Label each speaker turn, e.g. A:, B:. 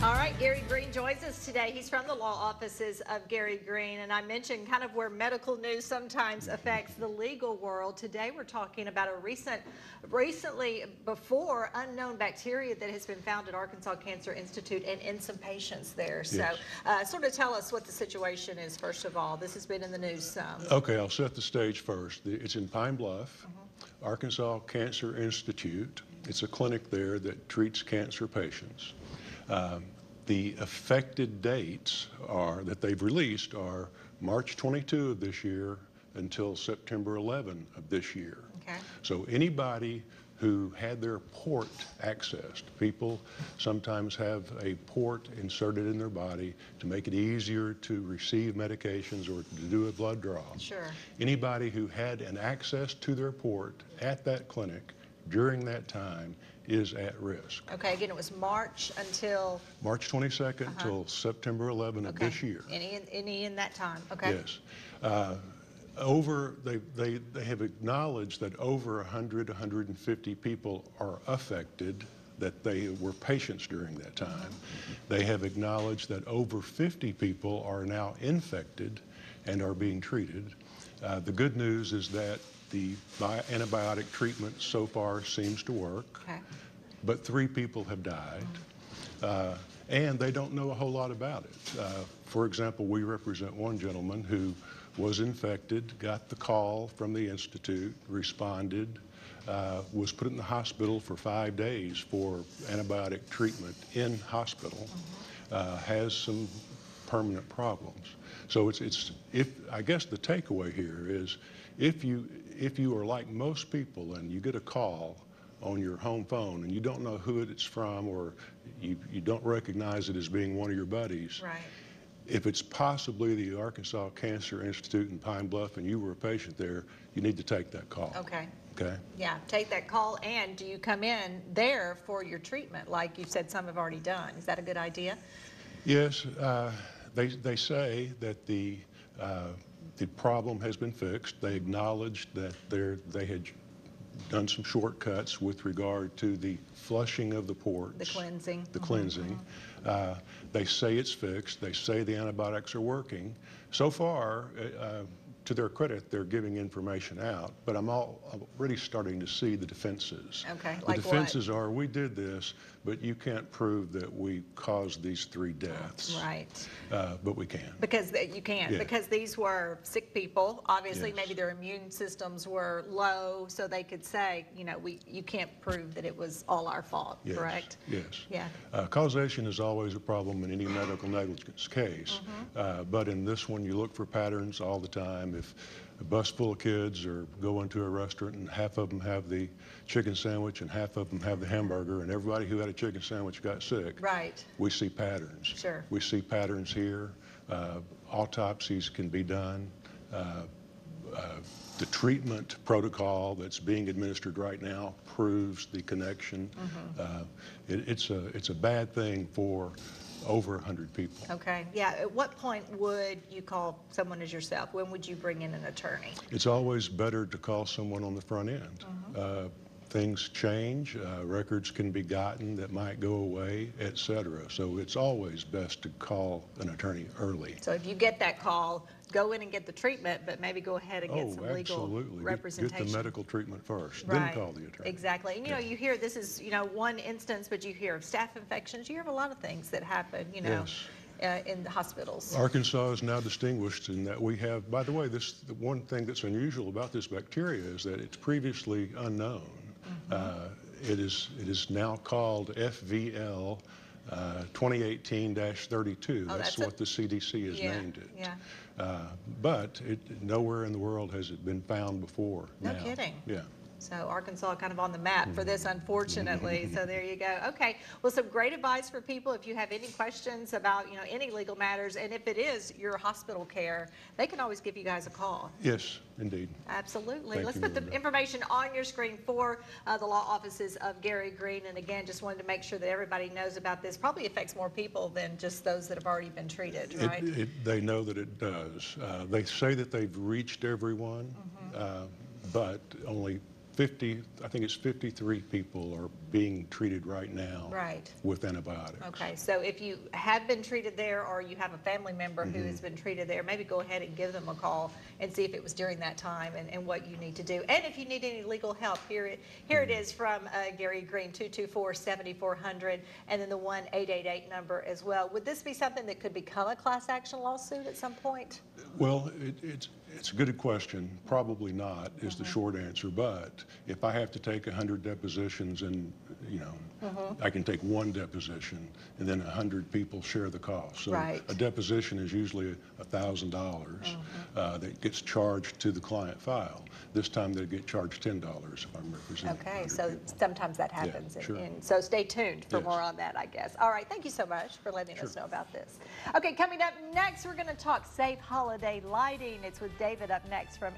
A: All right, Gary Green joins us today. He's from the law offices of Gary Green, and I mentioned kind of where medical news sometimes affects the legal world. Today we're talking about a recently before unknown bacteria that has been found at Arkansas Cancer Institute and in some patients there.
B: Yes.
A: So sort of tell us what the situation is, first of all. This has been in the news some.
B: Okay, I'll set the stage first. It's in Pine Bluff, Arkansas Cancer Institute. It's a clinic there that treats cancer patients. The affected dates that they've released are March 22 of this year until September 11 of this year.
A: Okay.
B: So anybody who had their port accessed, people sometimes have a port inserted in their body to make it easier to receive medications or to do a blood draw.
A: Sure.
B: Anybody who had an access to their port at that clinic during that time is at risk.
A: Okay, again, it was March until?
B: March 22nd until September 11 of this year.
A: Any in that time, okay.
B: Yes. They have acknowledged that over 150 people are affected, that they were patients during that time. They have acknowledged that over 50 people are now infected and are being treated. The good news is that the antibiotic treatment so far seems to work, but 3 people have died, and they don't know a whole lot about it. For example, we represent one gentleman who was infected, got the call from the Institute, responded, was put in the hospital for 5 days for antibiotic treatment in hospital, has some permanent problems. So I guess the takeaway here is if you are like most people and you get a call on your home phone and you don't know who it's from or you don't recognize it as being one of your buddies,
A: right.
B: If it's possibly the Arkansas Cancer Institute in Pine Bluff and you were a patient there, you need to take that call.
A: Okay.
B: Okay?
A: Yeah, take that call. And do you come in there for your treatment like you said some have already done? Is that a good idea?
B: Yes. They say that the problem has been fixed. They acknowledged that they had done some shortcuts with regard to the flushing of the ports.
A: The cleansing.
B: The cleansing. They say it's fixed. They say the antibiotics are working. So far, to their credit, they're giving information out, but I'm already starting to see the defenses.
A: Okay,
B: the
A: like
B: defenses are, we did this, but you can't prove that we caused these 3 deaths.
A: Right.
B: But we can.
A: Because you can,
B: Yeah.
A: because these were sick people. Obviously,
B: Yes.
A: maybe their immune systems were low, so they could say, you know, you can't prove that it was all our fault,
B: Yes.
A: correct?
B: Yes.
A: Yeah.
B: Causation is always a problem in any medical negligence case, but in this one, you look for patterns all the time. If a bus full of kids or go into a restaurant and half of them have the chicken sandwich and half of them have the hamburger and everybody who had a chicken sandwich got sick,
A: Right.
B: we see patterns.
A: Sure.
B: We see patterns here. Autopsies can be done. The treatment protocol that's being administered right now proves the connection. It's a bad thing for over 100 people.
A: Okay. Yeah. At what point would you call someone as yourself? When would you bring in an attorney?
B: It's always better to call someone on the front end. Things change, records can be gotten that might go away, etc. So it's always best to call an attorney early.
A: So if you get that call, go in and get the treatment, but maybe go ahead and get some legal
B: absolutely.
A: representation.
B: Get the medical treatment first,
A: Right.
B: then call the attorney.
A: Exactly. And you know, you hear this is, you know, one instance, but you hear of staph infections. You hear of a lot of things that happen, you know, in the hospitals.
B: Arkansas is now distinguished in that we have, by the way, the one thing that's unusual about this bacteria is that it's previously unknown. It is now called FVL 2018-32. That's what the CDC has named it.
A: Yeah.
B: But nowhere in the world has it been found before.
A: No
B: now.
A: kidding.
B: Yeah.
A: So Arkansas kind of on the map for this, unfortunately. So there you go. Okay. Well, some great advice for people if you have any questions about, you know, any legal matters, and if it is your hospital care, they can always give you guys a call.
B: Yes, indeed.
A: Absolutely. Let's
B: Thank
A: put
B: you,
A: the information on your screen for the law offices of Gary Green. And again, just wanted to make sure that everybody knows about this. Probably affects more people than just those that have already been treated, right?
B: They know that it does. They say that they've reached everyone, but only 50, I think it's 53 people are being treated right now
A: Right.
B: with antibiotics.
A: Okay, so if you have been treated there or you have a family member who has been treated there, maybe go ahead and give them a call and see if it was during that time and what you need to do. And if you need any legal help, here it is from Gary Green, 224-7400, and then the 1-888 number as well. Would this be something that could become a class action lawsuit at some point?
B: Well, it's a good question. Probably not is the short answer. But if I have to take 100 depositions and, I can take one deposition and then 100 people share the cost. So
A: Right.
B: a deposition is usually $1,000 that gets charged to the client file. This time they get charged $10 if I'm representing.
A: Okay,
B: 100
A: so
B: people.
A: sometimes that happens.
B: Yeah, sure.
A: And so stay tuned for
B: Yes.
A: more on that, I guess. All right, thank you so much for letting us know about this. Okay, coming up next, we're going to talk safe holiday lighting. It's with David up next from